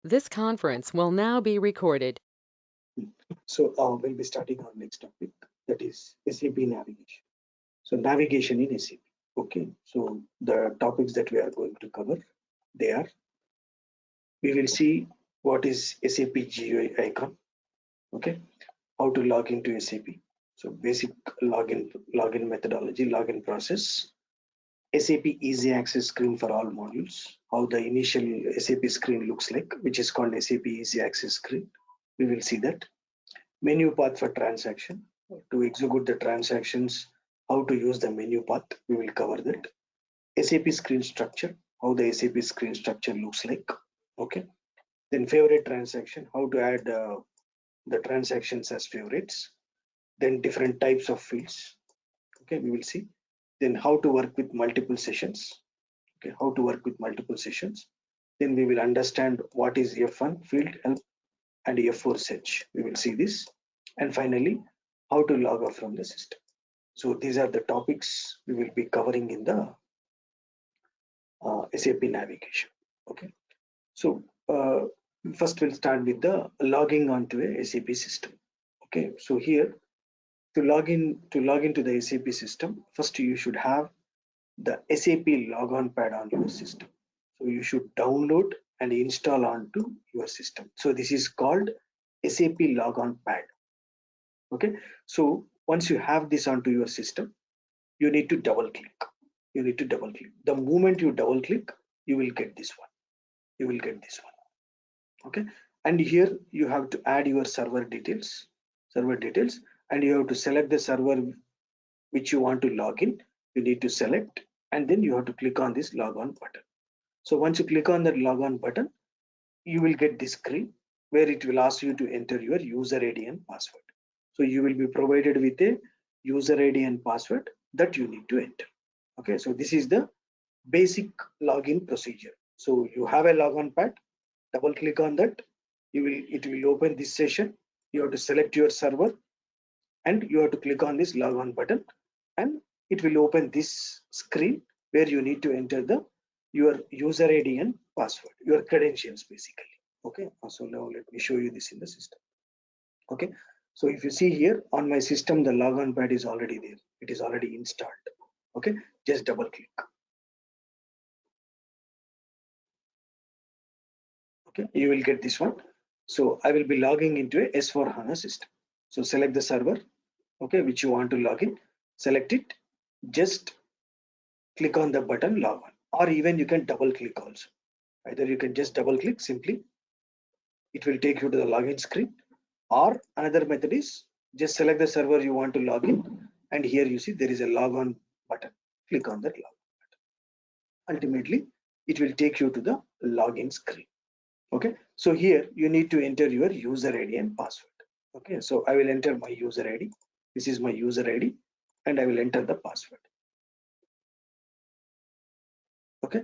This conference will now be recorded. So we'll be starting our next topic, that is SAP navigation. So navigation in SAP. Okay. So the topics that we are going to cover, they are, we will see what is SAP GUI icon. Okay. How to log into SAP. So basic login methodology, login process. SAP Easy Access screen for all modules. How the initial SAP screen looks like, which is called SAP Easy Access screen. We will see that. Menu path for transaction. To execute the transactions, how to use the menu path, we will cover that. SAP screen structure, how the SAP screen structure looks like. Okay. Then favorite transaction, how to add the transactions as favorites. Then different types of fields. Okay, we will see. Then how to work with multiple sessions. Okay, how to work with multiple sessions. Then we will understand what is F1 field help and F4 search. We will see this. And finally, how to log off from the system. So these are the topics we will be covering in the SAP navigation. Okay. So first we'll start with the logging onto a SAP system. Okay. So here to log into the SAP system, first you should have the SAP logon pad on your system. So you should download and install onto your system. So this is called SAP logon pad. Okay. So once you have this onto your system, you need to double click. You need to double click. The moment you double click, you will get this one. You will get this one. Okay. And here you have to add your server details, and you have to select the server which you want to log in. You need to select, and then you have to click on this log on button. So once you click on the log on button, you will get this screen where it will ask you to enter your user ID and password. So you will be provided with a user ID and password that you need to enter. Okay, so this is the basic login procedure. So you have a logon pad, double click on that, it will open this session. You have to select your server and you have to click on this logon button, and it will open this screen where you need to enter the your user ID and password, your credentials basically. Okay, so now let me show you this in the system. Okay, so if you see here on my system, the logon pad is already there, it is already installed. Okay, just double click. Okay, you will get this one. So I will be logging into a S4 HANA system. So select the server, okay, which you want to log in, select it, just click on the button log on, or even you can double click also. Either you can just double click simply, it will take you to the login screen, or another method is just select the server you want to log in, and here you see there is a log on button. Click on that log. Ultimately, it will take you to the login screen. Okay, so here you need to enter your user ID and password. Okay, so I will enter my user ID. This is my user ID, and I will enter the password. Okay,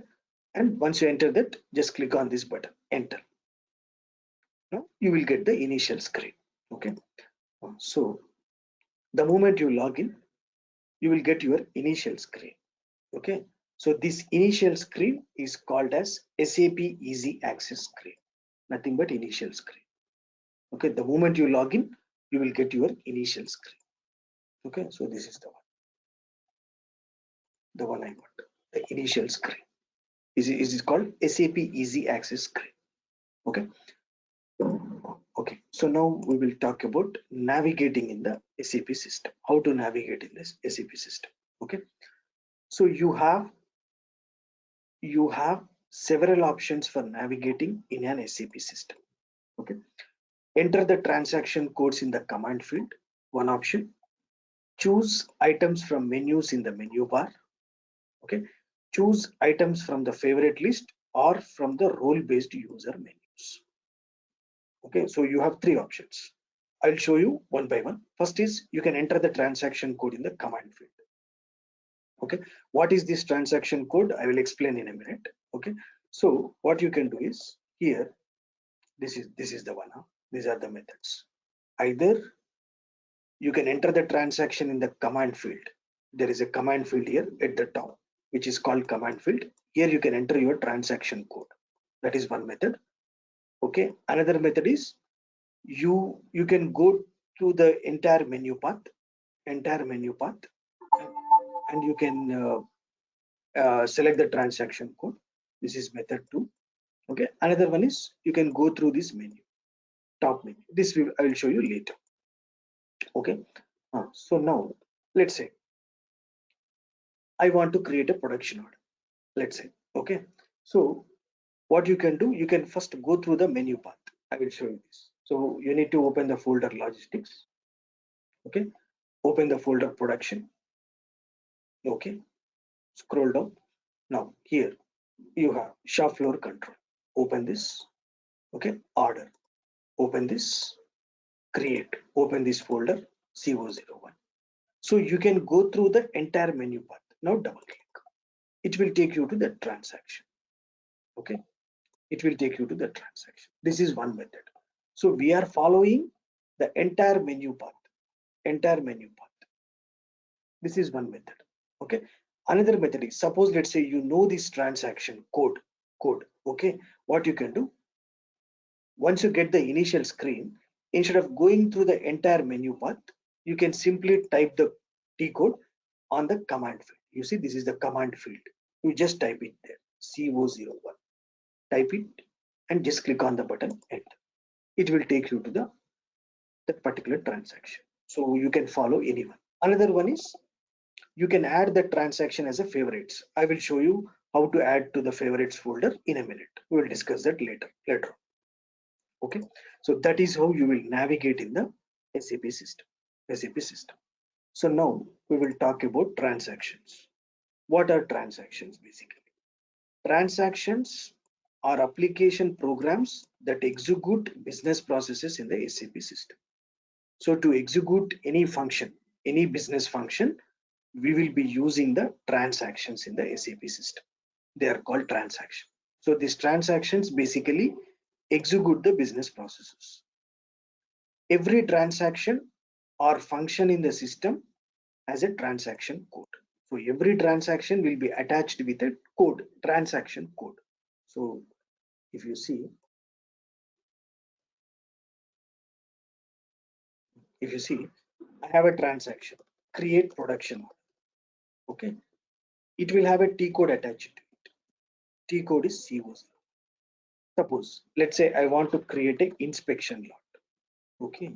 and once you enter that, just click on this button, enter. Now you will get the initial screen. Okay, so the moment you log in, you will get your initial screen. Okay, so this initial screen is called as SAP Easy Access screen, nothing but initial screen. Okay, the moment you log in, you will get your initial screen. Okay, so this is the one I want, the initial screen is called SAP Easy Access screen. Okay, okay, so now we will talk about navigating in the SAP system, how to navigate in this SAP system. Okay, so you have several options for navigating in an SAP system. Okay, enter the transaction codes in the command field, one option. Choose items from menus in the menu bar. Okay, choose items from the favorite list or from the role based user menus. Okay, so you have three options. I'll show you one by one. First is you can enter the transaction code in the command field. Okay, what is this transaction code? I will explain in a minute. Okay, so what you can do is here, this is the one. These are the methods. Either you can enter the transaction in the command field. There is a command field here at the top, which is called command field. Here you can enter your transaction code. That is one method. Okay, another method is you can go through the entire menu path, and you can select the transaction code. This is method 2. Okay, another one is you can go through this menu, top menu. I will show you later. Okay, so now let's say I want to create a production order. Let's say, okay. So what you can do, you can first go through the menu path. I will show you this. So you need to open the folder logistics. Okay, open the folder production. Okay, scroll down. Now here you have shop floor control. Open this. Okay, order. Open this. Create. Open this folder CO01. So you can go through the entire menu path. Now double click. It will take you to the transaction. Okay, it will take you to the transaction. This is one method. So we are following the entire menu path. Entire menu path. This is one method. Okay. Another method is, suppose let's say you know this transaction code. Okay. What you can do, once you get the initial screen, instead of going through the entire menu path, you can simply type the T code on the command field. You see, this is the command field. You just type it there, CO01. Type it and just click on the button enter. It will take you to the that particular transaction. So you can follow anyone. Another one is you can add the transaction as a favorites. I will show you how to add to the favorites folder in a minute. We will discuss that later. Okay, so that is how you will navigate in the SAP system. So now we will talk about transactions. What are transactions? Basically, transactions are application programs that execute business processes in the SAP system. So to execute any function, any business function, we will be using the transactions in the SAP system. They are called transactions. So these transactions basically execute the business processes. Every transaction or function in the system has a transaction code. So every transaction will be attached with a code, transaction code. So if you see, I have a transaction, create production order. Okay, it will have a T code attached to it. T code is CO0. Suppose, let's say I want to create an inspection lot. Okay,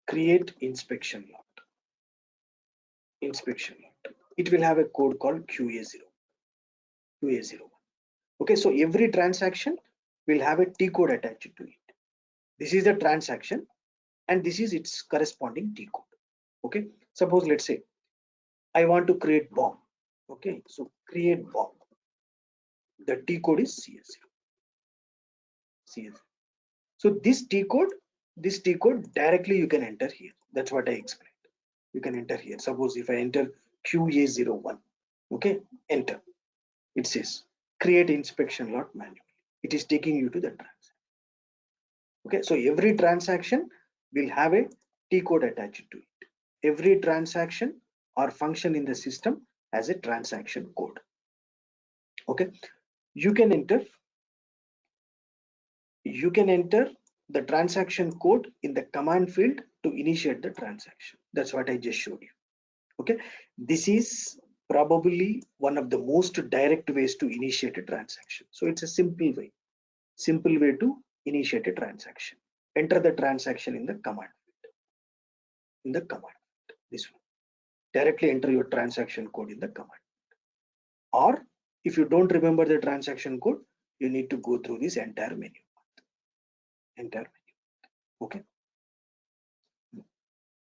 create inspection lot. Inspection lot. It will have a code called QA0. QA01. Okay, so every transaction will have a T code attached to it. This is the transaction, and this is its corresponding T code. Okay, suppose let's say I want to create bomb. Okay, so create bomb. The T code is CS0. CS0. So this T code directly you can enter here. That's what I explained. You can enter here. Suppose if I enter QA01, okay, enter. It says create inspection lot manually. It is taking you to the transaction. Okay, so every transaction will have a T code attached to it. Every transaction or function in the system has a transaction code. Okay, you can enter the transaction code in the command field to initiate the transaction. That's what I just showed you. Okay, this is probably one of the most direct ways to initiate a transaction. So it's a simple way to initiate a transaction. Enter the transaction in the command field. In the command field, this one. Directly enter your transaction code in the command. Or if you don't remember the transaction code, you need to go through this entire menu. Entire menu. Okay.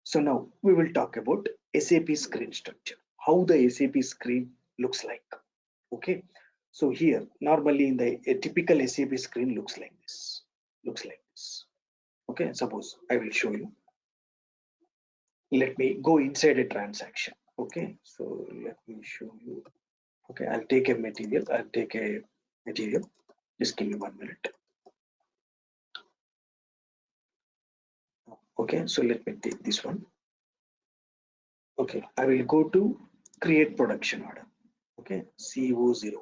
So now we will talk about SAP screen structure. How the SAP screen looks like. Okay. So here, normally in a typical SAP screen looks like this. Looks like this. Okay. Suppose I will show you. Let me go inside a transaction. Okay. So let me show you. Okay. I'll take a material. Just give me 1 minute. Okay. So let me take this one. Okay. I will go to create production order. Okay. CO01.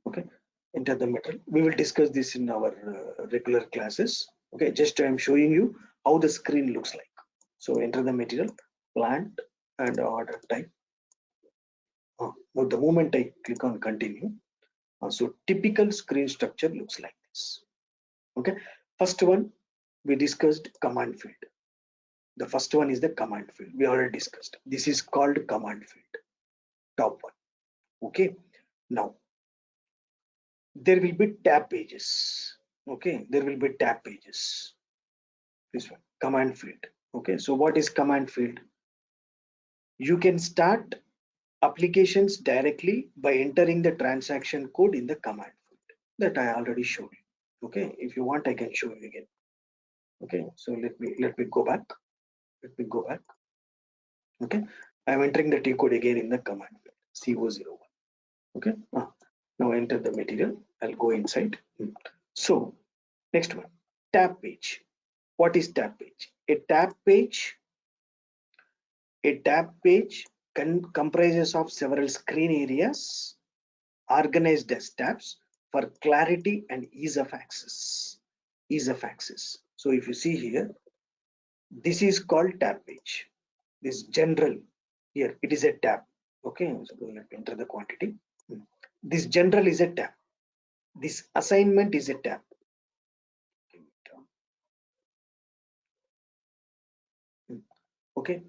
Okay. enter the material. We will discuss this in our regular classes. Okay, just I am showing you how the screen looks like. So enter the material, plant, and order type. Now the moment I click on continue, so typical screen structure looks like this. Okay, first one we discussed command field. The first one is the command field. We already discussed. This is called command field. Top one. Okay. Now there will be tab pages. Okay, there will be tab pages. This one, command field. Okay, so what is command field? You can start applications directly by entering the transaction code in the command field that I already showed you. Okay, if you want, I can show you again. Okay, so let me go back. Let me go back. Okay, I'm entering the T code again in the command field CO01. Okay, now enter the material. I'll go inside. So next one, tab page. What is tab page? A tab page comprises of several screen areas organized as tabs for clarity and ease of access. Ease of access. So if you see here, this is called tab page. This general here, it is a tab. Okay, so let me enter the quantity. This general is a tab. This assignment is a tab. Okay,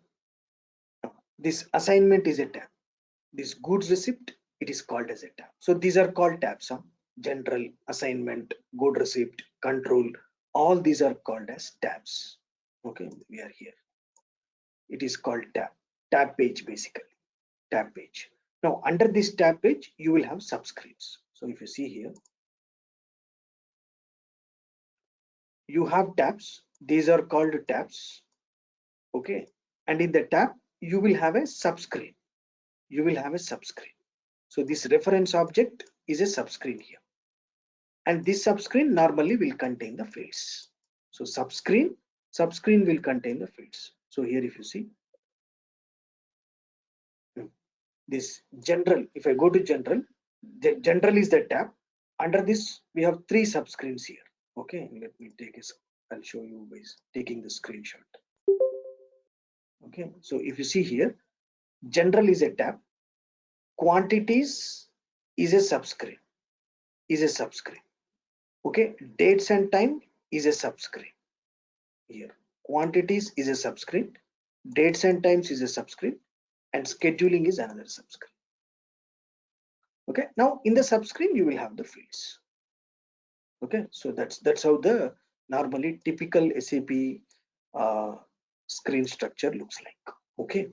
this assignment is a tab. This goods receipt, it is called as a tab. So these are called tabs. General, assignment, good receipt, control, all these are called as tabs. Okay, we are here. It is called tab page, basically tab page. Now under this tab page you will have subscripts. So if you see here, you have tabs. These are called tabs. Okay, and in the tab you will have a subscreen. You will have a subscreen. So this reference object is a subscreen here, and this subscreen normally will contain the fields. So subscreen will contain the fields. So here if you see this general, if I go to general, the general is the tab. Under this we have three subscreens here. Okay, let me take this. I'll show you by taking the screenshot. Okay, so if you see here, general is a tab, quantities is a subscreen, okay, dates and time is a subscreen. Here quantities is a subscreen, dates and times is a subscreen, and scheduling is another subscreen. Okay, now in the subscreen you will have the fields. Okay, so that's how the normally typical SAP screen structure looks like. Okay,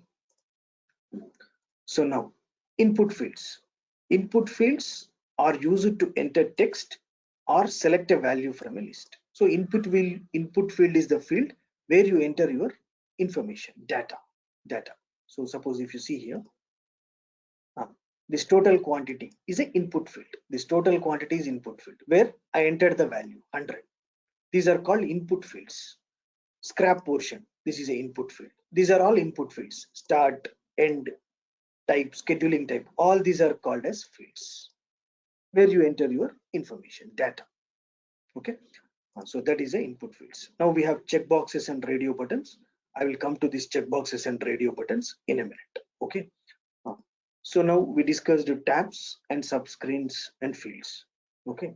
so now input fields are used to enter text or select a value from a list. So input field is the field where you enter your information, data. So suppose if you see here, this total quantity is an input field. This total quantity is input field where I entered the value 100. These are called input fields. Scrap portion, this is an input field. These are all input fields. Start, end, type, scheduling type, all these are called as fields where you enter your information, data. Okay, so that is the input fields. Now we have checkboxes and radio buttons. I will come to these checkboxes and radio buttons in a minute. Okay, so now we discussed tabs and subscreens and fields. Okay,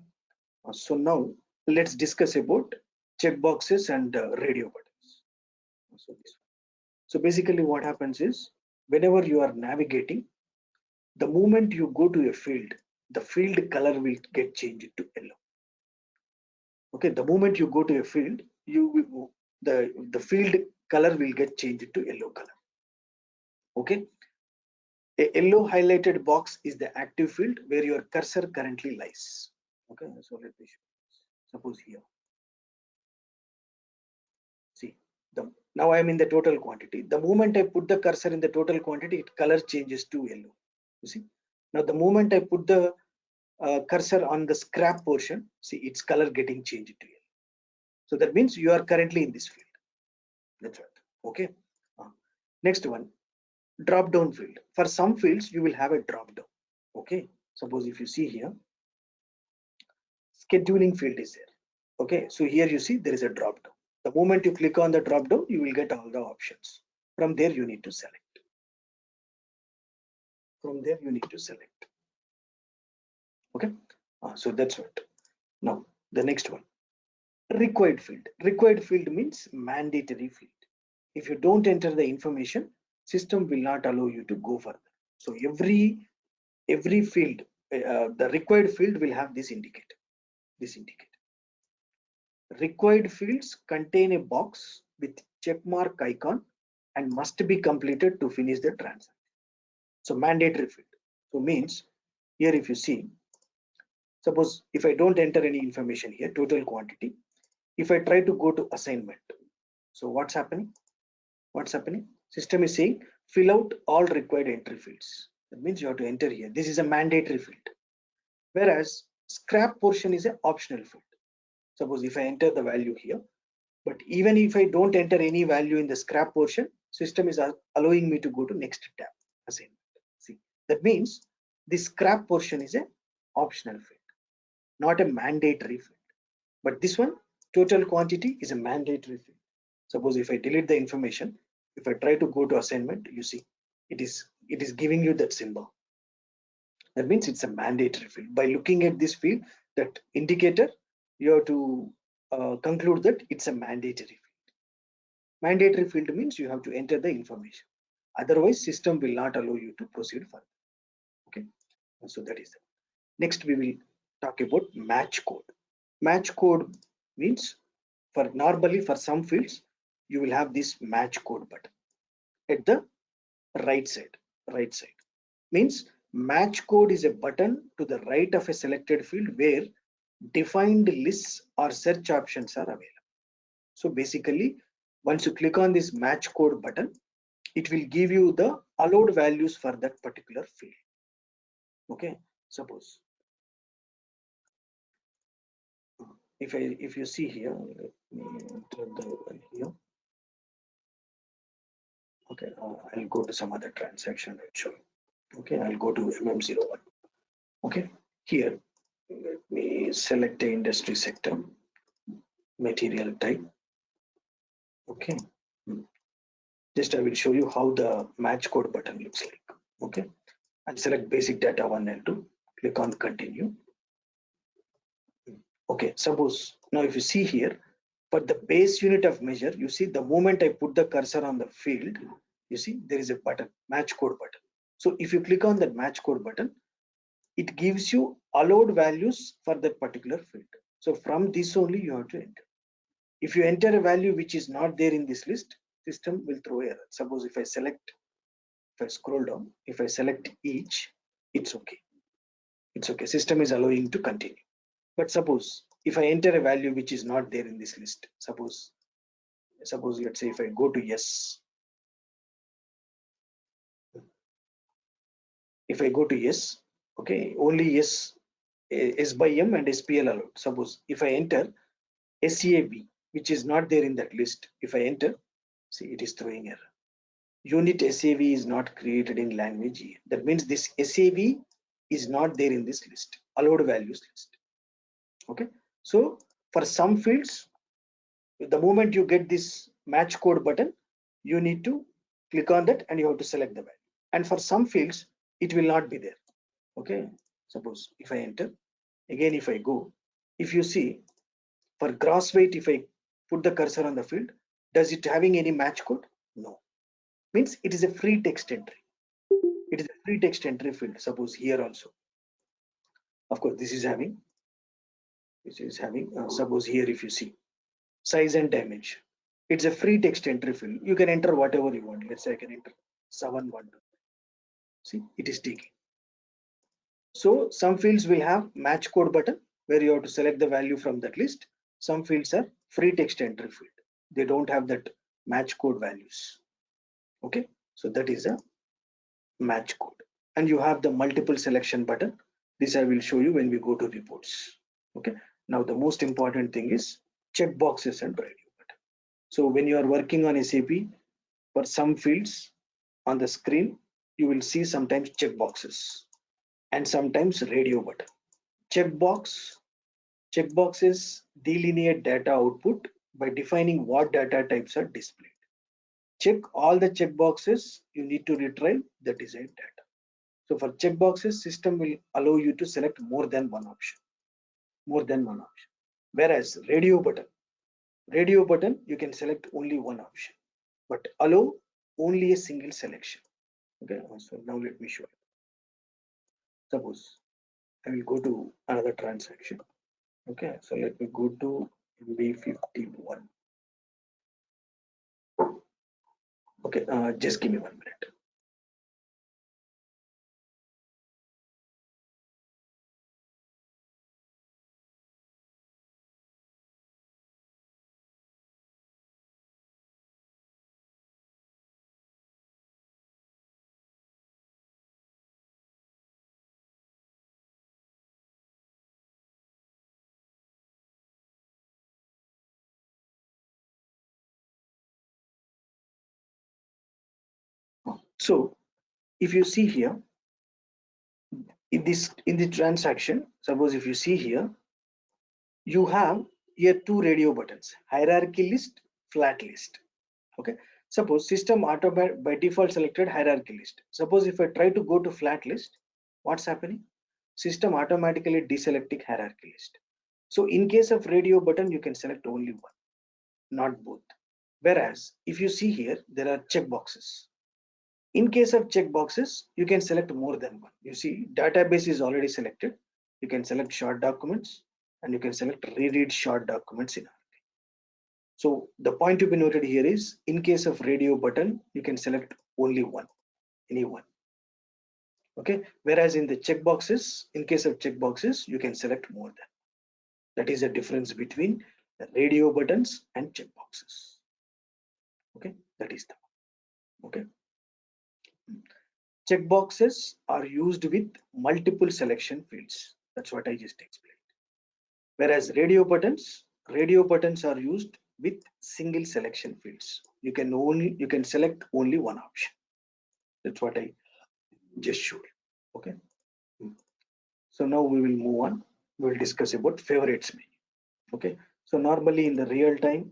so now let's discuss about checkboxes and radio buttons. So basically what happens is, whenever you are navigating, the moment you go to a field, the field color will get changed to yellow. Okay, the moment you go to a field, the field color will get changed to yellow color. Okay, a yellow highlighted box is the active field where your cursor currently lies. Okay, so let me show you. Suppose here, see, now I am in the total quantity. The moment I put the cursor in the total quantity, it color changes to yellow. You see, now the moment I put the cursor on the scrap portion, see its color getting changed to yellow. So that means you are currently in this field. That's right. Okay. Next one, drop down field. For some fields you will have a drop down. Okay, suppose if you see here, scheduling field is there. Okay, so here you see there is a drop down. The moment you click on the drop down, you will get all the options. From there you need to select. From there you need to select. Okay, so that's what. Now the next one, required field. Required field means mandatory field. If you don't enter the information, system will not allow you to go further. So every field, the required field will have this indicator. This indicator. Required fields contain a box with check mark icon and must be completed to finish the transaction. So mandatory field. So means here if you see, suppose if I don't enter any information here, total quantity, if I try to go to assignment, so what's happening? What's happening? System is saying fill out all required entry fields. That means you have to enter here. This is a mandatory field. Whereas scrap portion is an optional field. Suppose if I enter the value here, but even if I don't enter any value in the scrap portion, system is allowing me to go to next tab assignment. See, that means the scrap portion is an optional field, not a mandatory field. But this one, total quantity, is a mandatory field. Suppose if I delete the information, if I try to go to assignment, you see it is giving you that symbol. That means it's a mandatory field. By looking at this field, that indicator, you have to conclude that it's a mandatory field. Mandatory field means you have to enter the information. Otherwise, system will not allow you to proceed further. Okay, so that is it. Next, we will talk about match code. Match code means for normally for some fields, you will have this match code button at the right side. Right side means match code is a button to the right of a selected field where defined lists or search options are available. So basically, once you click on this match code button, it will give you the allowed values for that particular field. Okay, suppose if you see here, let me enter the one here. Okay, I'll go to some other transaction actually. Okay, I'll go to MM01. Okay, here let me select the industry sector, material type. Okay, just I will show you how the match code button looks like. Okay, I'll select basic data 1 and 2, click on continue. Okay, suppose now if you see here, for the base unit of measure, you see the moment I put the cursor on the field, you see there is a button, match code button. So if you click on that match code button, it gives you allowed values for that particular field. So from this only you have to enter. If you enter a value which is not there in this list, system will throw error. Suppose if I select, if I scroll down, if I select each, it's okay. It's okay. System is allowing to continue. But suppose if I enter a value which is not there in this list, suppose let's say if I go to yes, if I go to yes, okay, only yes, S by M and SPL allowed. Suppose if I enter SAB, which is not there in that list, if I enter, see it is throwing error. Unit SAV is not created in language E. That means this SAV is not there in this list, allowed values list. Okay, so for some fields, the moment you get this match code button, you need to click on that and you have to select the value. And for some fields, it will not be there. Okay, suppose if I enter, again if I go, if you see for gross weight, if I put the cursor on the field, does it having any match code? No. Means it is a free text entry. It is a free text entry field. Suppose here also, of course this is having suppose here if you see size and damage, it's a free text entry field. You can enter whatever you want. Let's say I can enter 712. See, it is taking. So some fields will have match code button where you have to select the value from that list. Some fields are free text entry field. They don't have that match code values. Okay, so that is a match code. And you have the multiple selection button. This I will show you when we go to reports. Okay, now the most important thing is checkboxes and radio button. So when you are working on SAP, for some fields on the screen, you will see sometimes checkboxes and sometimes radio button. Checkbox Checkboxes delineate data output by defining what data types are displayed. Check all the checkboxes you need to retrieve the desired data. So for checkboxes, system will allow you to select more than one option. Whereas radio button, you can select only one option, but allow only a single selection. Okay, so now let me show you. Suppose I will go to another transaction. Okay, so let me go to MB51. Okay, just give me 1 minute. So if you see here in the transaction, suppose if you see here, you have here two radio buttons: hierarchy list, flat list. Okay, suppose system auto by default selected hierarchy list. Suppose if I try to go to flat list, what's happening? System automatically deselecting hierarchy list. So in case of radio button, you can select only one, not both. Whereas if you see here, there are checkboxes. In case of checkboxes, you can select more than one. You see, database is already selected. You can select short documents and you can select reread short documents in. So the point to be noted here is, in case of radio button, you can select only one, any one. Okay. Whereas in the checkboxes, in case of checkboxes, you can select more than. That is the difference between the radio buttons and checkboxes. Okay. That is the okay. Checkboxes are used with multiple selection fields. That's what I just explained. Whereas radio buttons are used with single selection fields. You can select only one option. That's what I just showed. Okay. So now we will move on. We will discuss about favorites menu. Okay. So normally in the real time,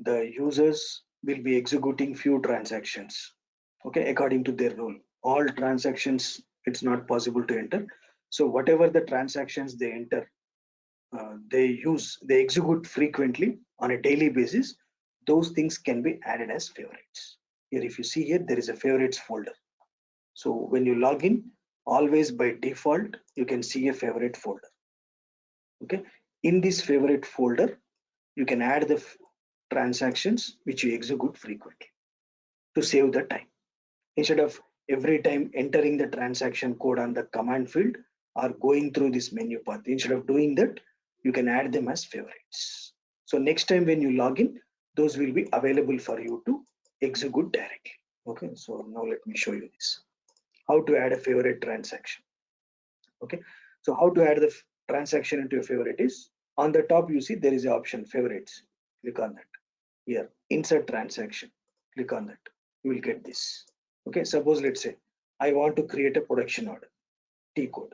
the users will be executing few transactions. Okay, according to their role. All transactions, it's not possible to enter. So whatever the transactions they enter, they execute frequently on a daily basis. Those things can be added as favorites. Here, if you see here, there is a favorites folder. So when you log in, always by default, you can see a favorite folder. Okay, in this favorite folder, you can add the transactions which you execute frequently to save the time. Instead of every time entering the transaction code on the command field or going through this menu path, instead of doing that, you can add them as favorites. So next time when you log in, those will be available for you to execute directly. Okay, so now let me show you this. How to add a favorite transaction. Okay, so how to add the transaction into a favorite is, on the top you see there is an option favorites. Click on that. Here, insert transaction. Click on that. You will get this. Okay, suppose let's say I want to create a production order. T code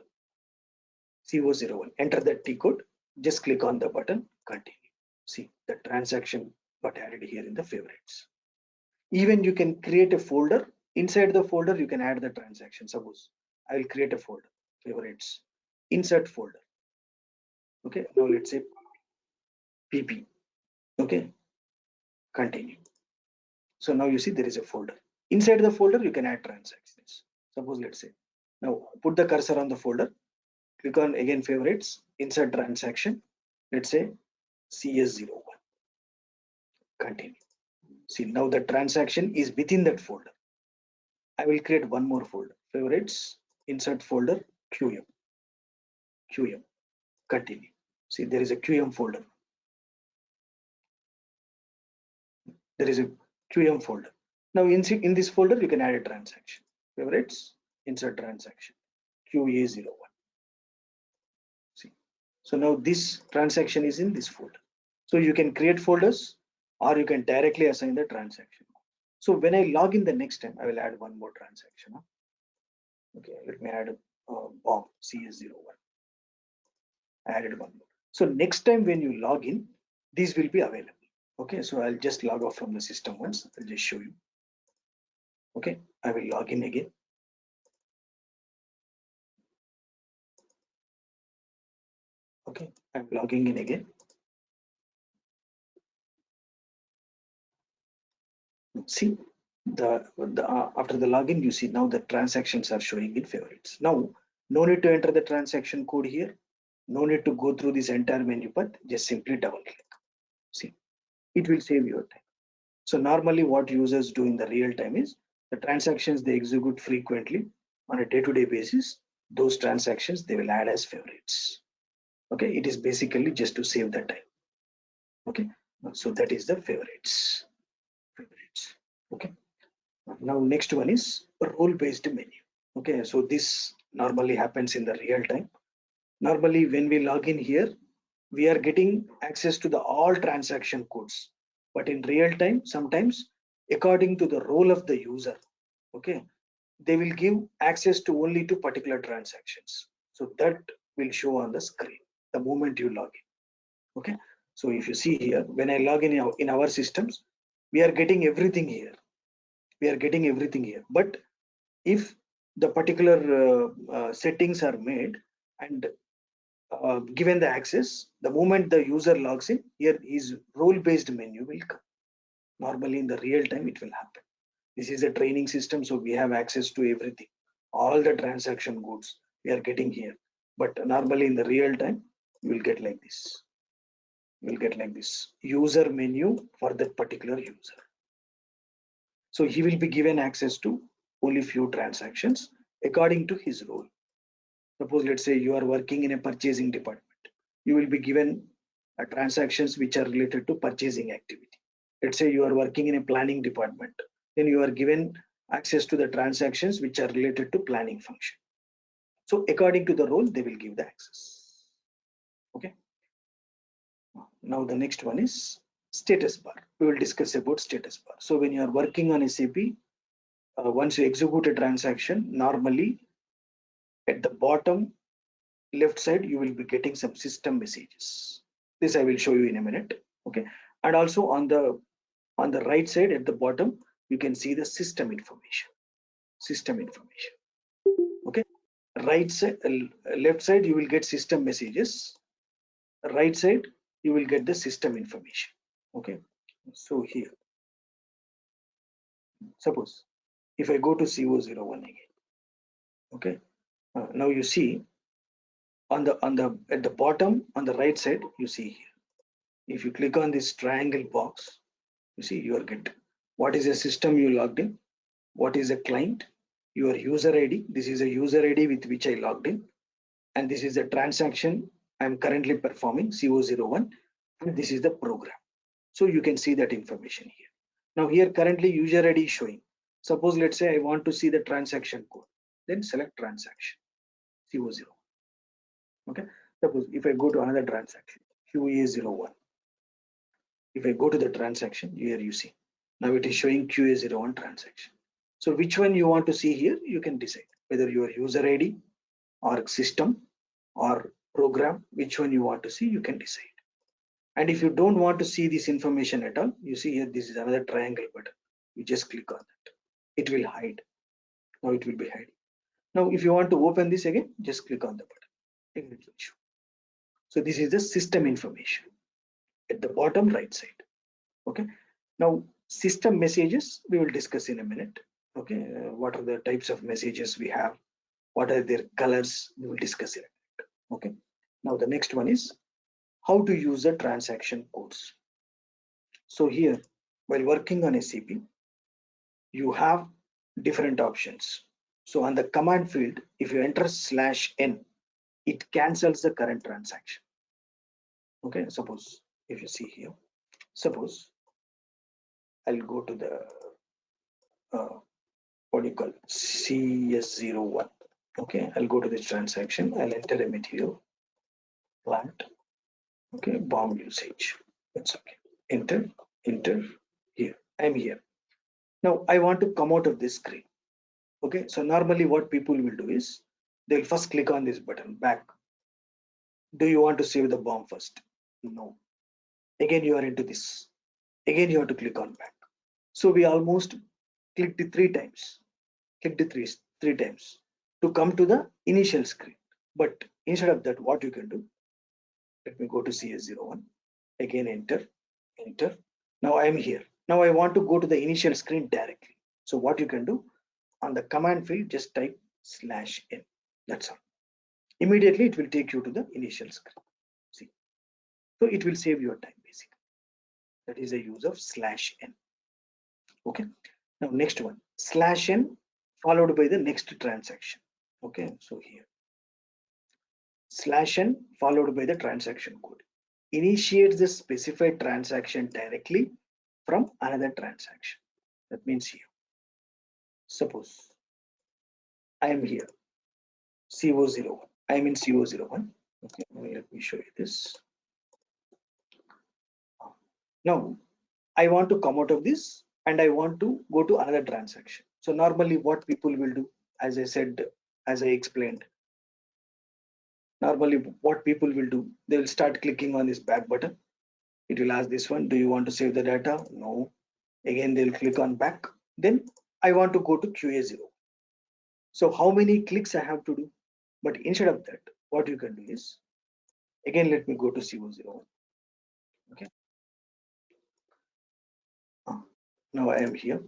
CO01. Enter that T code. Just click on the button. Continue. See, the transaction got added here in the favorites. Even you can create a folder. Inside the folder, you can add the transaction. Suppose I will create a folder. Favorites. Insert folder. Okay, now let's say PP. Okay, continue. So now you see there is a folder. Inside the folder, you can add transactions. Suppose let's say, now put the cursor on the folder, click on again favorites, insert transaction, let's say CS01. Continue. See, now the transaction is within that folder. I will create one more folder, favorites, insert folder, QM. QM. Continue. See, there is a QM folder. There is a QM folder. Now in this folder, you can add a transaction. Favorites, insert transaction, QA01. See, so now this transaction is in this folder. So you can create folders or you can directly assign the transaction. So when I log in the next time, I will add one more transaction. Okay, let me add bomb CS01. I added one more. So next time when you log in, these will be available. Okay, so I'll just log off from the system once. I'll just show you. Okay, I will log in again. Okay, I'm logging in again. See, after the login, you see now the transactions are showing in favorites. Now, no need to enter the transaction code here. No need to go through this entire menu path. Just simply double click. See, it will save your time. So normally what users do in the real time is the transactions they execute frequently on a day-to-day basis. Those transactions they will add as favorites. Okay, it is basically just to save the time. Okay, so that is the favorites. Okay, now next one is role-based menu. Okay, so this normally happens in the real time. Normally when we log in here, we are getting access to the all transaction codes, but in real time sometimes according to the role of the user, okay, they will give access to only to particular transactions. So that will show on the screen the moment you log in. Okay, so if you see here, when I log in our systems, we are getting everything here. We are getting everything here. But if the particular settings are made and given the access, the moment the user logs in, here his role-based menu will come. Normally in the real time, it will happen. This is a training system, so we have access to everything. All the transaction goods we are getting here. But normally in the real time, you will get like this. You will get like this user menu for that particular user. So he will be given access to only few transactions according to his role. Suppose let's say you are working in a purchasing department. You will be given transactions which are related to purchasing activity. Let's say you are working in a planning department. Then you are given access to the transactions which are related to planning function. So according to the role, they will give the access. Okay. Now the next one is status bar. We will discuss about status bar. So when you are working on SAP, once you execute a transaction, normally at the bottom left side, you will be getting some system messages. This I will show you in a minute. Okay. And also on the right side at the bottom, you can see the system information. System information. Okay. Right side, left side, you will get system messages. Right side, you will get the system information. Okay. So here, suppose if I go to CO01 again. Okay. Now you see on the at the bottom on the right side, you see here. If you click on this triangle box, you see you are get what is the system you logged in, what is a client, your user ID. This is a user ID with which I logged in, and this is the transaction I'm currently performing CO01, and this is the program. So you can see that information here. Now here currently user ID is showing. Suppose let's say I want to see the transaction code, then select transaction CO0. Okay. Suppose if I go to another transaction QA01, if I go to the transaction, here you see now it is showing QA01 transaction. So which one you want to see here, you can decide whether your user ID or system or program, which one you want to see, you can decide. And if you don't want to see this information at all, you see here this is another triangle button. You just click on that. It will hide. Now it will be hiding. Now if you want to open this again, just click on the button. It will show. So this is the system information at the bottom right side. Okay. Now system messages we will discuss in a minute. Okay. What are the types of messages we have? What are their colors? We will discuss it. Okay. Now the next one is how to use the transaction codes. So here, while working on SAP, you have different options. So on the command field, if you enter /n, it cancels the current transaction. Okay, suppose if you see here, suppose I'll go to the what do you call CS01. Okay, I'll go to this transaction. I'll enter a material plant. Okay, bomb usage. That's okay. Enter here. I'm here. Now I want to come out of this screen. Okay, so normally what people will do is they'll first click on this button back. Do you want to save the bomb first? No. Again, you are into this. Again, you have to click on back. So we almost clicked it three times to come to the initial screen. But instead of that, what you can do, let me go to CS01, again enter. Now I am here. Now I want to go to the initial screen directly. So what you can do, on the command field, just type /n. That's all. Immediately it will take you to the initial screen. See, so it will save your time basically. That is the use of /n. Okay. Now next one, /n followed by the next transaction. Okay, so here /n followed by the transaction code initiates the specified transaction directly from another transaction. That means here, suppose I am here, CO01. I am in CO01. Okay, let me show you this. Now I want to come out of this and I want to go to another transaction. So normally what people will do, as I said, as I explained, normally what people will do, they will start clicking on this back button. It will ask this one, do you want to save the data? No. Again, they'll click on back. Then I want to go to QA0. So how many clicks I have to do? But instead of that, what you can do is, again, let me go to CO01. Okay. Now I am here.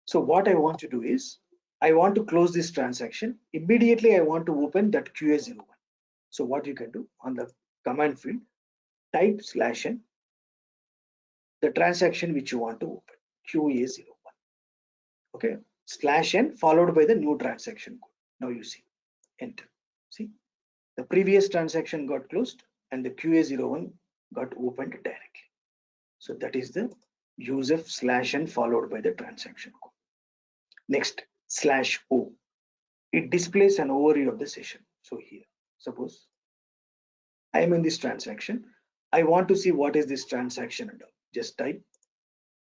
So what I want to do is, I want to close this transaction. Immediately, I want to open that QA01. So what you can do on the command field, type /n, the transaction which you want to open, QA01. Okay, /n followed by the new transaction code. Now you see, enter. See, the previous transaction got closed and the QA01 got opened directly. So that is the use of /n followed by the transaction code. Next, /o. It displays an overview of the session. So here, suppose I am in this transaction. I want to see what is this transaction and all. Just type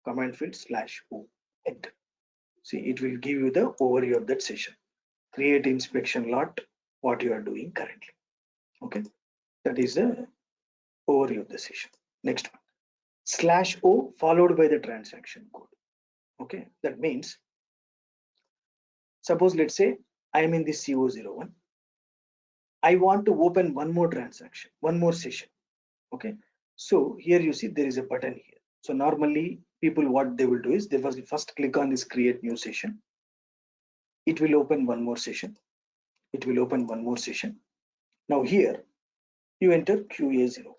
command field /o, enter. See, it will give you the overview of that session. Create inspection lot, what you are doing currently. Okay, that is the overview of the session. Next one, /o followed by the transaction code. Okay, that means, suppose let's say I am in this CO01. I want to open one more transaction, one more session. Okay, so here you see there is a button here. So normally people, what they will do is they will first click on this create new session. It will open one more session. It will open one more session. Now here you enter QA01.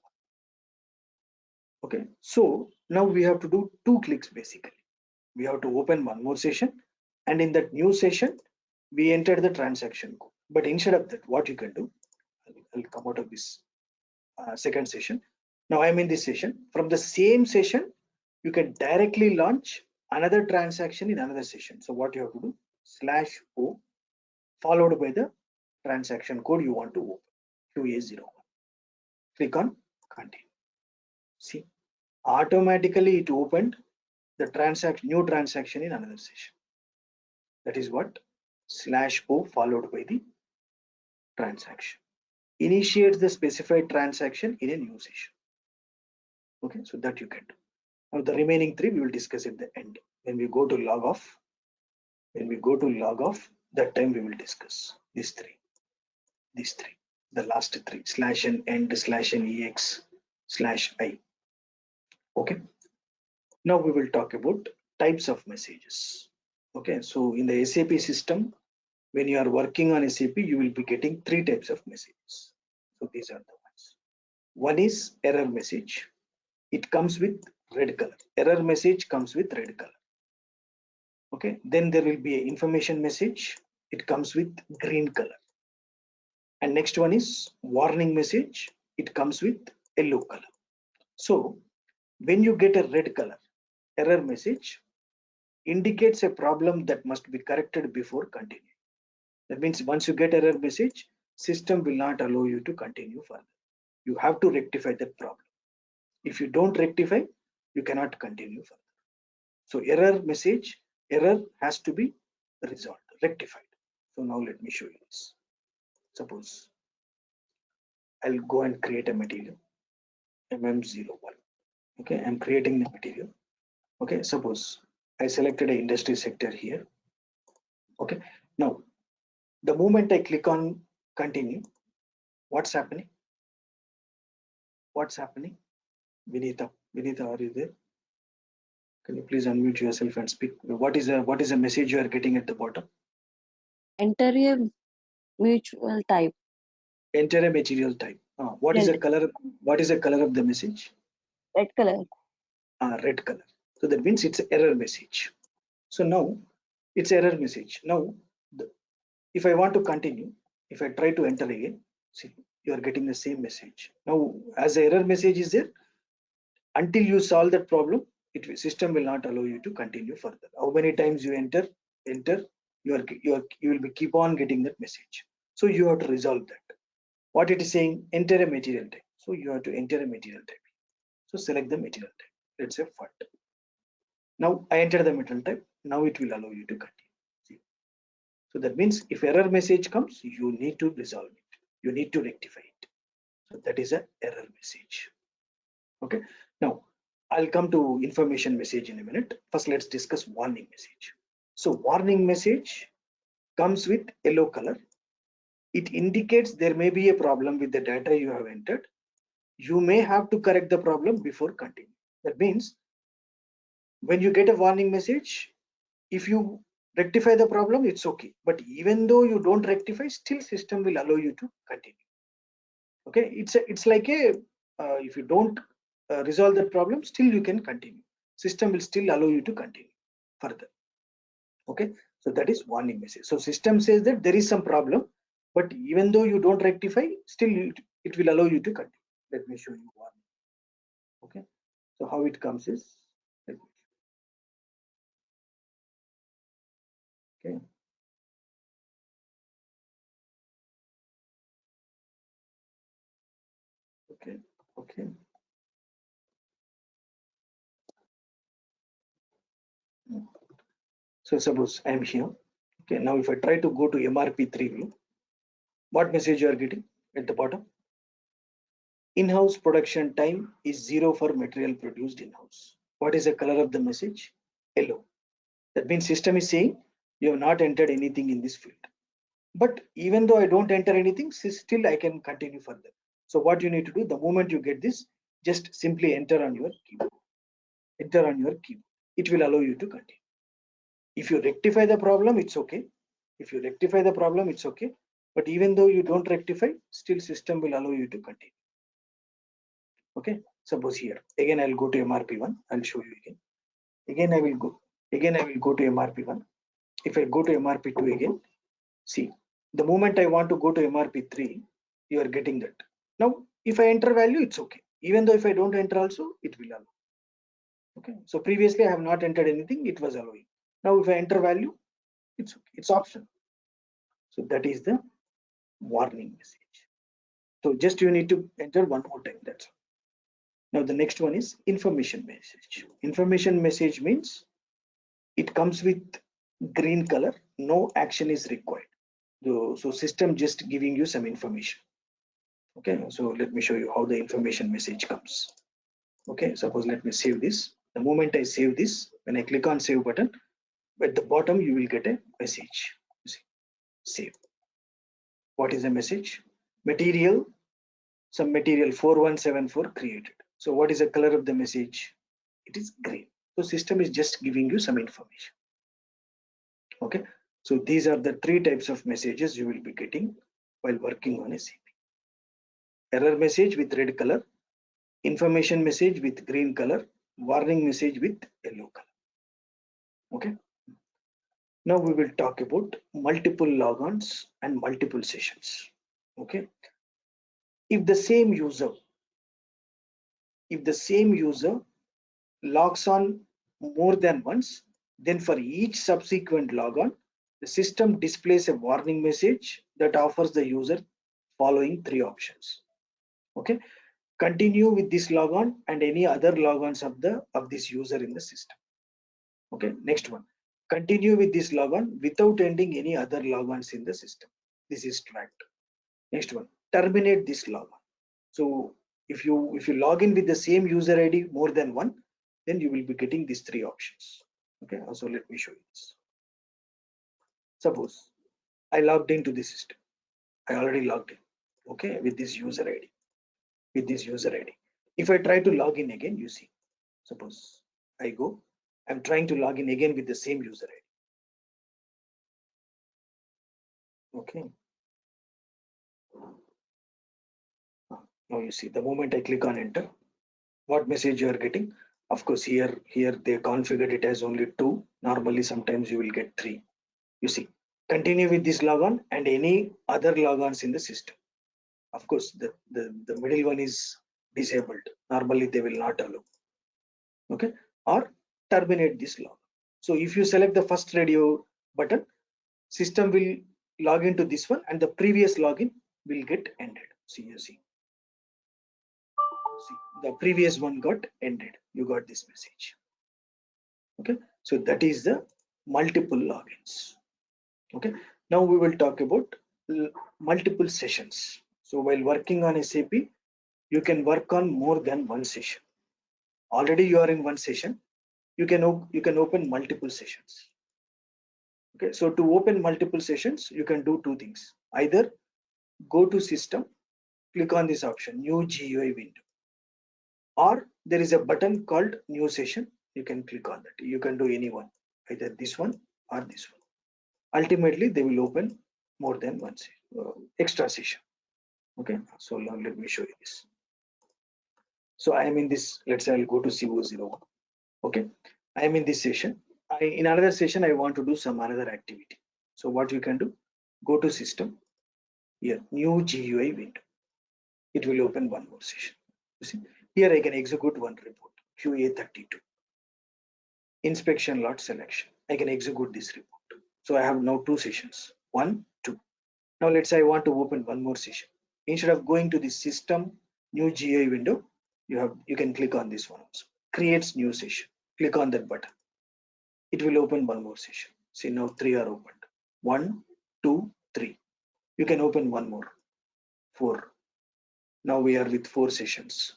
Okay, so now we have to do 2 clicks basically. We have to open one more session, and in that new session we enter the transaction code. But instead of that, what you can do, I'll come out of this second session. Now I'm in this session. From the same session, you can directly launch another transaction in another session. So what you have to do, /o followed by the transaction code you want to open, QA01. Click on continue. See, automatically it opened the new transaction in another session. That is what /o followed by the transaction initiates the specified transaction in a new session. Okay, so that you can do. Now the remaining 3 we will discuss at the end. When we go to log off, that time we will discuss these 3, the last 3, /n end, /n ex, /i. Okay, now we will talk about types of messages. Okay, so in the SAP system, when you are working on SAP, you will be getting 3 types of messages. So these are the ones. One is error message. It comes with red color. Error message comes with red color. Okay, then there will be an information message. It comes with green color. And next one is warning message. It comes with yellow color. So when you get a red color error message, indicates a problem that must be corrected before continuing. That means once you get error message, system will not allow you to continue further. You have to rectify that problem. If you don't rectify, you cannot continue further. So error message, error has to be resolved, rectified. So now let me show you this. Suppose I'll go and create a material mm01. Okay, I'm creating the material. Okay, suppose I selected a industry sector here. Okay, now the moment I click on continue, what's happening? What's happening? Vinita, are you there? Can you please unmute yourself and speak? What is a message you are getting at the bottom? Enter a mutual type. Enter a material type. What is Yes, the color? What is the color of the message? red color. Red color. So that means it's an error message. So now it's error message. Now, if I want to continue, if I try to enter again, see, you are getting the same message. Now, as the error message is there, until you solve that problem, system will not allow you to continue further. How many times you enter, you will be keep on getting that message. So you have to resolve that. What it is saying, enter a material type. So you have to enter a material type. So select the material type. Let's say fund. Now I enter the material type. Now it will allow you to continue. See? So that means if error message comes, you need to resolve it. You need to rectify it. So that is an error message. Okay. Now I'll come to information message in a minute. First, let's discuss warning message. So warning message comes with yellow color. It indicates there may be a problem with the data you have entered. You may have to correct the problem before continuing. That means when you get a warning message, if you rectify the problem, it's okay. But even though you don't rectify, still system will allow you to continue. Okay, it's like a if you don't resolve that problem, still you can continue. System will still allow you to continue further. Okay, so that is warning message. So system says that there is some problem, but even though you don't rectify, still it will allow you to continue. Let me show you warning. Okay, so how it comes is, okay. Okay, okay. So suppose I am here. Okay, now if I try to go to MRP3 view, what message you are getting at the bottom? In-house production time is 0 for material produced in-house. What is the color of the message? Yellow. That means system is saying you have not entered anything in this field. But even though I don't enter anything, still I can continue further. So what you need to do, the moment you get this, just simply enter on your keyboard. Enter on your keyboard. It will allow you to continue. If you rectify the problem, it's okay. If you rectify the problem, it's okay. But even though you don't rectify, still system will allow you to continue. Okay, suppose here again I'll go to MRP1. I'll show you again. Again I will go to MRP1. If I go to MRP2 again, see, the moment I want to go to MRP3, you are getting that. Now if I enter value, it's okay. Even though if I don't enter also, it will allow. Okay, so previously I have not entered anything, it was allowing. Now if I enter value, it's okay. It's optional. So that is the warning message. So just you need to enter one more time. That's all. Now the next one is information message. Information message means it comes with green color. No action is required. So system just giving you some information. Okay, so let me show you how the information message comes. Okay, suppose let me save this. The moment I save this, when I click on save button, at the bottom you will get a message. Save. What is the message? Material, some material 4174 created. So what is the color of the message? It is green. So system is just giving you some information. Okay, so these are the three types of messages you will be getting while working on SAP. Error message with red color, information message with green color, warning message with yellow color. Okay, now we will talk about multiple logons and multiple sessions. Okay, if the same user logs on more than once, then for each subsequent logon, the system displays a warning message that offers the user following three options. Okay, continue with this logon and any other logons of this user in the system. Okay, next one, continue with this logon without ending any other logons in the system. This is tracked. Next one, terminate this logon. So if you log in with the same user ID more than one, then you will be getting these three options. Okay, so let me show you this. Suppose I logged into the system. I already logged in, okay, with this user ID. With this user ID. If I try to log in again, you see, suppose I go, I'm trying to log in again with the same user ID. Okay. Now you see, the moment I click on enter, what message you are getting? Of course, here they configured it as only 2. Normally, sometimes you will get 3. You see, continue with this logon and any other logons in the system. Of course, the middle one is disabled. Normally, they will not allow. Okay, or terminate this log. So if you select the first radio button, system will log into this one and the previous login will get ended. See, you see, the previous one got ended. You got this message. Okay, so that is the multiple logins. Okay, now we will talk about multiple sessions. So while working on SAP, you can work on more than one session. Already you are in one session, you can open multiple sessions. Okay, so to open multiple sessions, you can do two things. Either go to system, click on this option, new GUI window, or there is a button called new session. You can click on that. You can do any one, either this one or this one. Ultimately, they will open more than one extra session. Okay, so now let me show you this. So I am in this, let's say I'll go to CO01. Okay, I am in this session. In another session, I want to do some another activity. So what you can do, go to system, here, new GUI window. It will open one more session. You see, here I can execute one report, QA32. Inspection lot selection. I can execute this report. So I have now two sessions, 1, 2. Now let's say I want to open one more session. Instead of going to the system new GUI window, you can click on this one also. Creates new session. Click on that button. It will open one more session. See, now 3 are opened. 1, 2, 3. You can open one more. 4. Now we are with 4 sessions.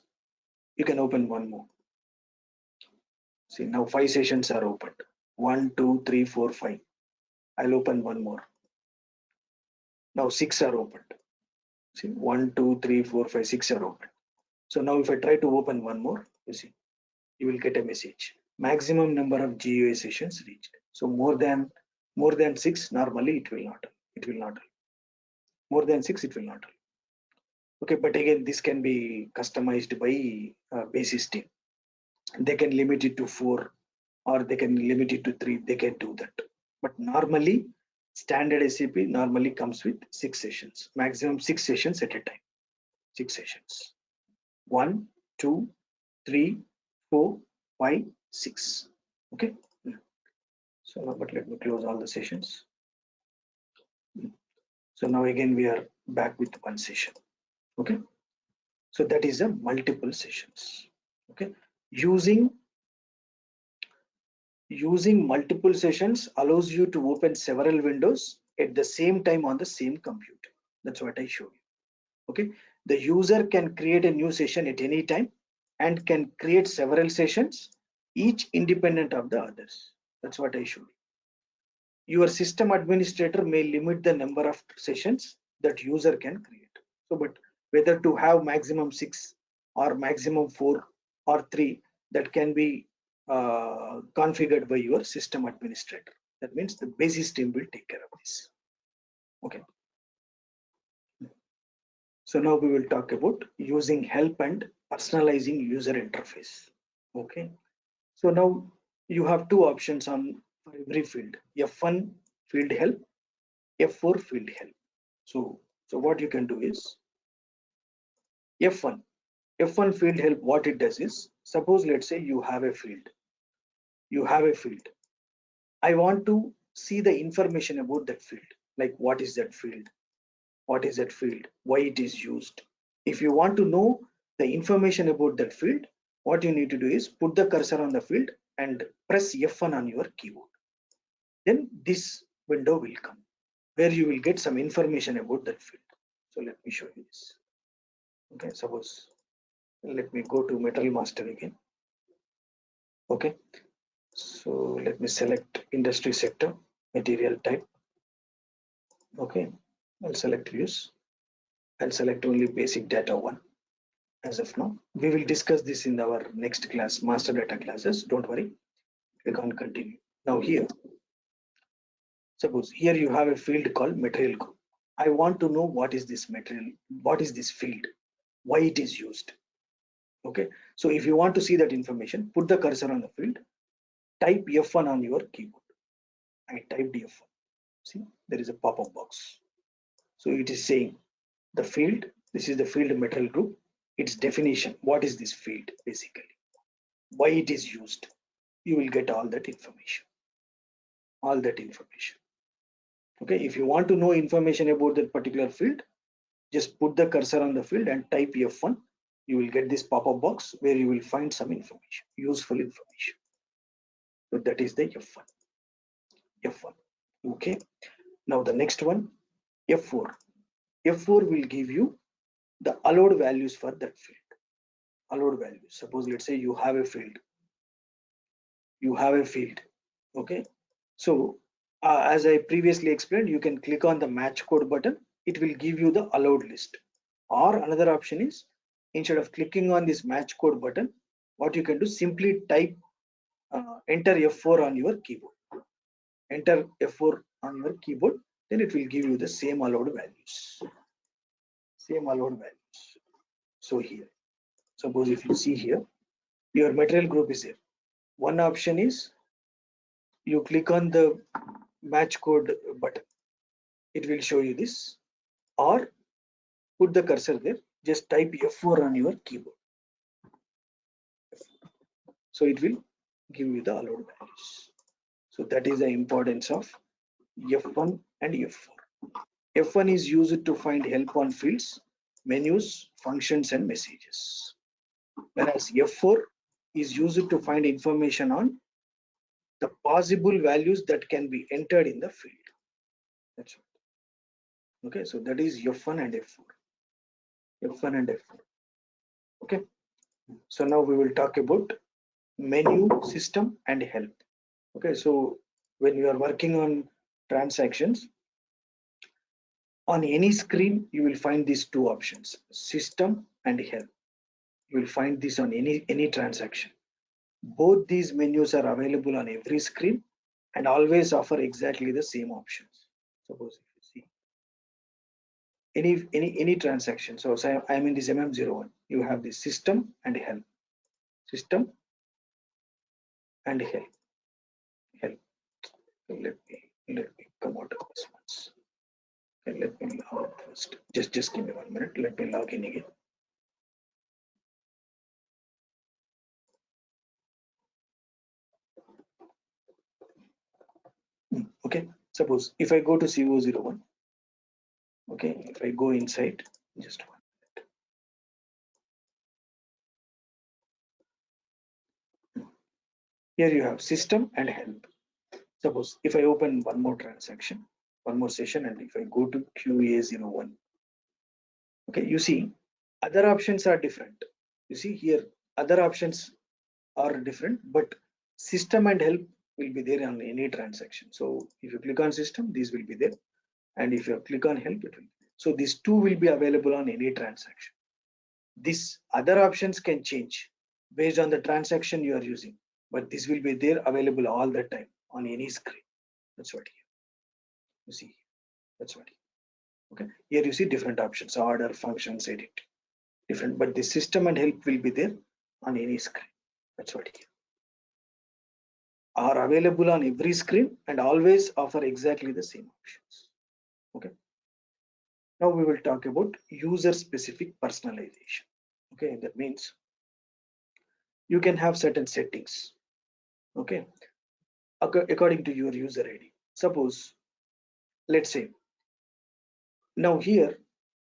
You can open one more. See, now 5 sessions are opened. 1, 2, 3, 4, 5. I'll open one more. Now 6 are opened. See, 1, 2, 3, 4, 5, 6 are opened. So now if I try to open one more, you see, you will get a message. Maximum number of GUI sessions reached. So more than 6, normally it will not. It will not. More than 6, it will not. Okay, but again, this can be customized by basis team. They can limit it to 4 or they can limit it to 3. They can do that. But normally, standard SAP normally comes with 6 sessions, maximum 6 sessions at a time. 6 sessions. 1, 2, 3, 4, 5, 6. Okay. So now, but let me close all the sessions. So now again we are back with one session. Okay. So that is a multiple sessions. Okay. Using multiple sessions allows you to open several windows at the same time on the same computer. That's what I showed you. Okay. The user can create a new session at any time and can create several sessions, each independent of the others. That's what I showed you. Your system administrator may limit the number of sessions that user can create. So, but whether to have maximum 6 or maximum 4 or 3, that can be configured by your system administrator. That means the basis team will take care of this. Okay. So now we will talk about using help and personalizing user interface. Okay. So now you have two options on for every field. F1 field help, F4 field help. So what you can do is F1 field help. What it does is, suppose let's say you have a field. I want to see the information about that field, like what is that field, why it is used. If you want to know the information about that field, what you need to do is put the cursor on the field and press F1 on your keyboard. Then this window will come where you will get some information about that field. So let me show you this. Okay, suppose let me go to material master again. Okay, so let me select industry sector, material type. Okay, I'll select views. I'll select only basic data one as of now. We will discuss this in our next class, master data classes. Don't worry, we can continue. Now here, suppose here you have a field called material group. I want to know what is this material, what is this field, why it is used. Okay, so if you want to see that information, put the cursor on the field, type F1 on your keyboard. I typed F1. See, there is a pop-up box. So it is saying the field, this is the field material group, its definition, what is this field basically, why it is used. You will get all that information. All that information. Okay, if you want to know information about that particular field, just put the cursor on the field and type F1. You will get this pop-up box where you will find some information, useful information. So that is the F1. F1. Okay. Now the next one, F4. F4 will give you the allowed values for that field. Allowed values. Suppose let's say you have a field. You have a field. Okay. So as I previously explained, you can click on the match code button. It will give you the allowed list. Or another option is, instead of clicking on this match code button, what you can do, simply type enter F4 on your keyboard. Enter F4 on your keyboard, then it will give you the same allowed values. Same allowed values. So here, suppose if you see here, your material group is here. One option is you click on the match code button. It will show you this. Or put the cursor there, just type F4 on your keyboard. So it will give you the allowed values. So that is the importance of F1 and F4. F1 is used to find help on fields, menus, functions, and messages. Whereas F4 is used to find information on the possible values that can be entered in the field. That's it. Okay, so that is F1 and F4. F1 and F4. Okay, so now we will talk about menu, system, and help. Okay, so when you are working on transactions, on any screen, you will find these two options, system and help. You will find this on any transaction. Both these menus are available on every screen and always offer exactly the same options. Suppose if you see any transaction, so say I'm in this MM01, you have the system and help. System and help. Help. So let me come out of this once. Okay, let me log out first. Just give me 1 minute. Let me log in again. Okay, suppose if I go to CO01, okay, if I go inside, just one. Here you have system and help. Suppose if I open one more transaction, one more session, and if I go to QA01, okay, you see other options are different. You see here other options are different, but system and help will be there on any transaction. So if you click on system, these will be there, and if you click on help, it will be there. So these two will be available on any transaction. These other options can change based on the transaction you are using, but this will be there available all the time on any screen. That's what here you see. That's what here. Okay, here you see different options, order, functions, edit, different, but the system and help will be there on any screen. That's what here are available on every screen and always offer exactly the same options. Okay, now we will talk about user specific personalization. Okay, that means you can have certain settings, okay, according to your user ID. Suppose, let's say, now here,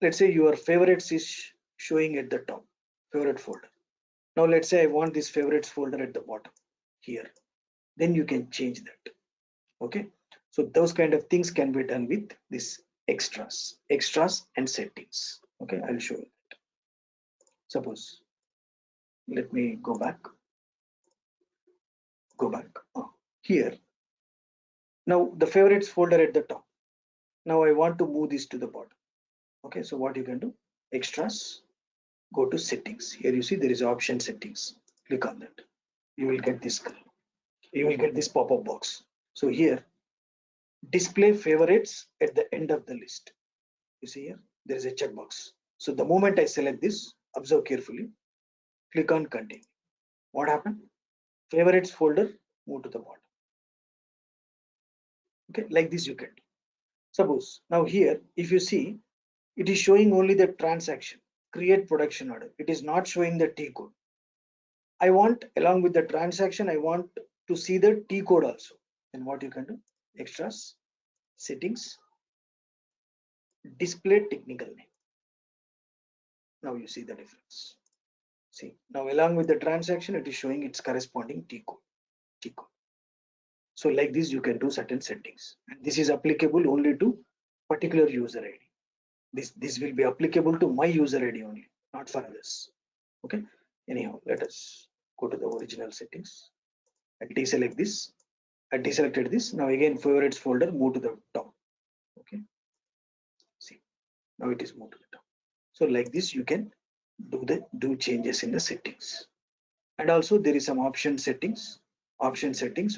let's say your favorites is showing at the top, favorite folder. Now let's say I want this favorites folder at the bottom here. Then you can change that. Okay. So those kind of things can be done with this extras and settings. Okay, I'll show you that. Suppose, let me go back. Here. Now the favorites folder at the top. Now I want to move this to the bottom. Okay, so what you can do, extras, go to settings. Here you see there is option settings. Click on that. You will get this pop-up box. So here, display favorites at the end of the list. You see here there is a checkbox. So the moment I select this, observe carefully, click on continue. What happened? Favorites folder move to the bottom. Okay, like this you can do. Suppose now here, if you see, it is showing only the transaction, create production order. It is not showing the T code. I want, along with the transaction, I want to see the T code also. Then what you can do, extras, settings, display technical name. Now you see the difference. See, now along with the transaction, it is showing its corresponding T code. So like this, you can do certain settings, and this is applicable only to particular user ID. This will be applicable to my user ID only, not for others. Okay. Anyhow, let us go to the original settings. I deselect this. I deselected this. Now again, favorites folder move to the top. Okay. See, now it is moved to the top. So like this, you can do changes in the settings. And also there is some option settings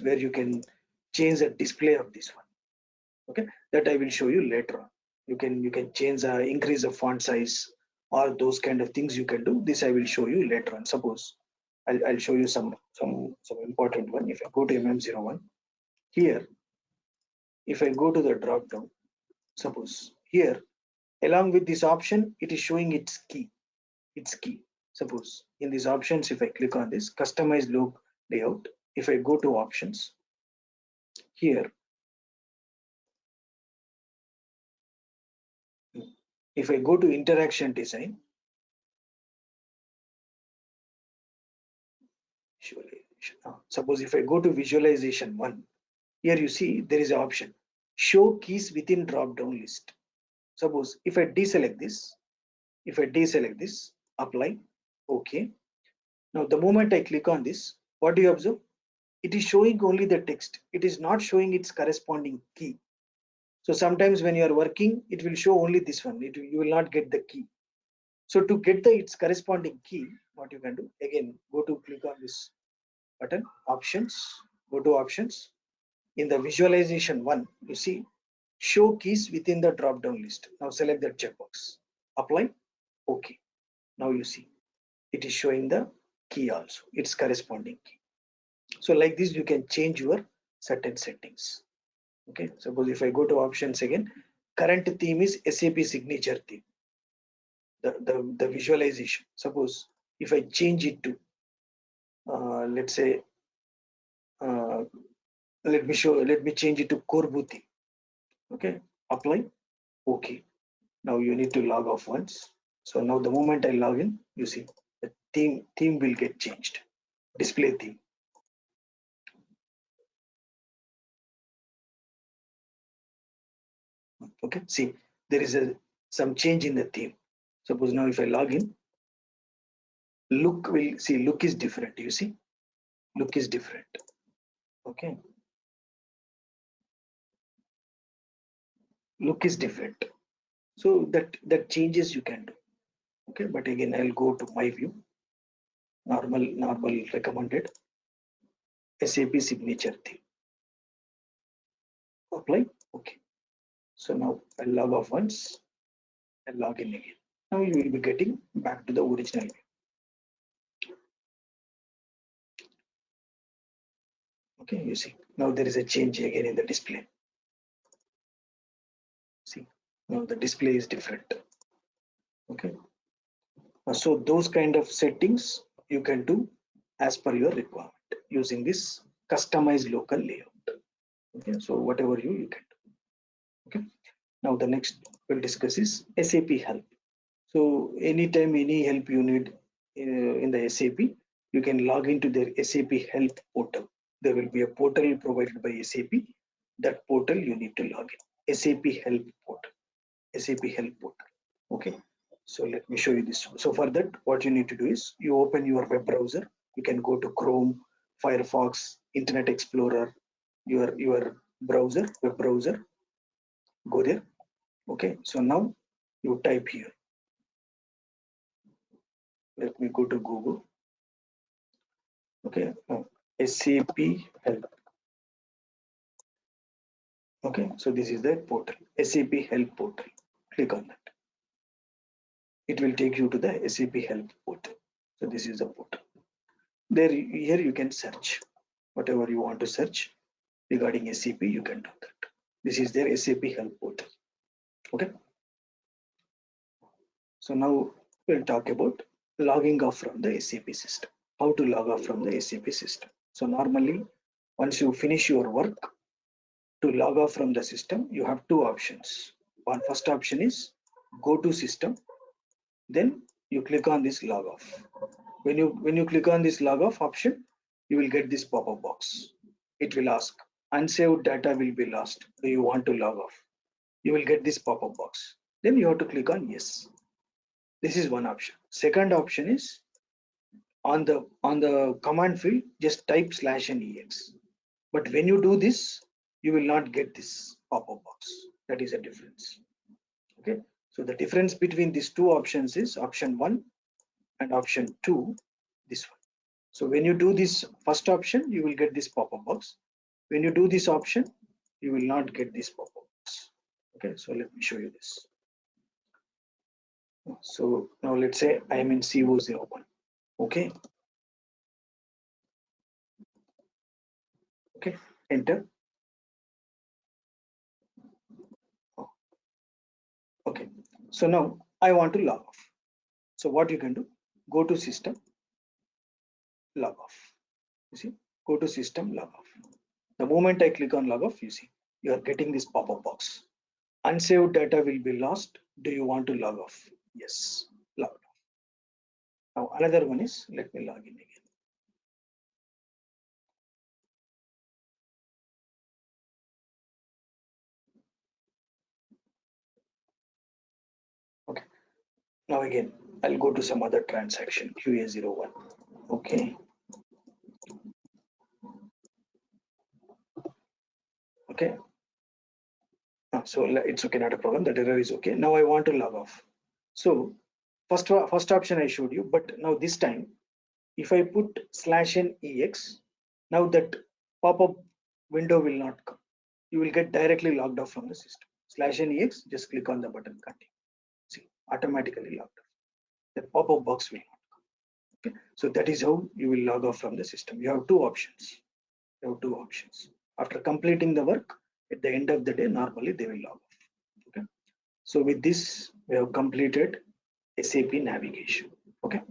where you can change the display of this one. Okay, that I will show you later on. You can change increase the font size or those kind of things you can do. This I will show you later on. Suppose I'll show you some important one. If I go to mm01 here, if I go to the drop down, suppose here along with this option, it is showing its key. Suppose in these options, if I click on this customize logo layout, if I go to options here, if I go to interaction design, suppose if I go to visualization 1, here you see there is an option show keys within drop down list. Suppose if I deselect this, apply, okay. Now the moment I click on this, what do you observe? It is showing only the text. It is not showing its corresponding key. So sometimes when you are working, it will show only this one. You will not get the key. So to get its corresponding key, what you can do, again, click on this button, options, go to options. In the visualization 1, you see show keys within the drop down list. Now select that checkbox, apply, okay. Now you see it is showing the key also, its corresponding key. So like this, you can change your certain settings. Okay, suppose if I go to options again, current theme is SAP signature theme. The visualization. Suppose if I change it to let's say let me change it to Corbu theme. Okay, apply, okay. Now you need to log off once. So now the moment I log in, you see the theme will get changed. Display theme. Okay, see there is some change in the theme. Suppose now if I log in, look is different. You see, look is different. Okay, look is different. So that changes you can do. Okay, but again I'll go to my view, normal recommended SAP signature theme. Apply, okay. So now I'll log off once and log in again. Now you will be getting back to the original view. Okay, you see now there is a change again in the display. See, now the display is different. Okay, so those kind of settings you can do as per your requirement using this customized local layout. Okay, so whatever you can do. Okay, now the next we'll discuss is SAP help. So anytime any help you need in the SAP, you can log into their SAP help portal. There will be a portal provided by SAP. That portal you need to log in. SAP help portal. SAP help portal. Okay. So let me show you this. So for that, what you need to do is you open your web browser. You can go to Chrome, Firefox, Internet Explorer, your browser, web browser. Go there. Okay. So now you type here. Let me go to Google. Okay. SAP Help. Okay. So this is the portal, SAP Help portal. Click on that. It will take you to the SAP Help portal. So this is the portal. There, here you can search whatever you want to search regarding SAP. You can do that. This is their SAP Help portal. Okay. So now we'll talk about logging off from the SAP system. How to log off from the SAP system. So normally, once you finish your work, to log off from the system, you have two options. One first option is go to system. Then you click on this log off. When you click on this log off option, you will get this pop-up box. It will ask, unsaved data will be lost. Do you want to log off? You will get this pop-up box. Then you have to click on yes. This is one option. Second option is on the command field, just type /n-ex. But when you do this, you will not get this pop-up box. That is a difference. Okay. So the difference between these two options is option 1 and option 2, this one. So when you do this first option, you will get this pop-up box. When you do this option, you will not get this pop-up box. Okay, so let me show you this. So now let's say I am in CO01. Okay. Okay, enter. Okay, so now I want to log off. So what you can do, go to system, log off. You see, go to system, log off. The moment I click on log off, you see, you are getting this pop-up box. Unsaved data will be lost. Do you want to log off? Yes, log off. Now another one is, let me log in again. Okay, now again, I'll go to some other transaction, QA01. Okay. Okay. So it's okay, not a problem. That error is okay. Now I want to log off. So first option I showed you, but now this time, if I put /n-ex, now that pop-up window will not come. You will get directly logged off from the system. /n-ex, just click on the button, continue. See, automatically logged off. The pop-up box will not come. Okay, so that is how you will log off from the system. You have two options. You have two options. After completing the work, at the end of the day, normally they will log off. Okay. So with this, we have completed SAP navigation. Okay.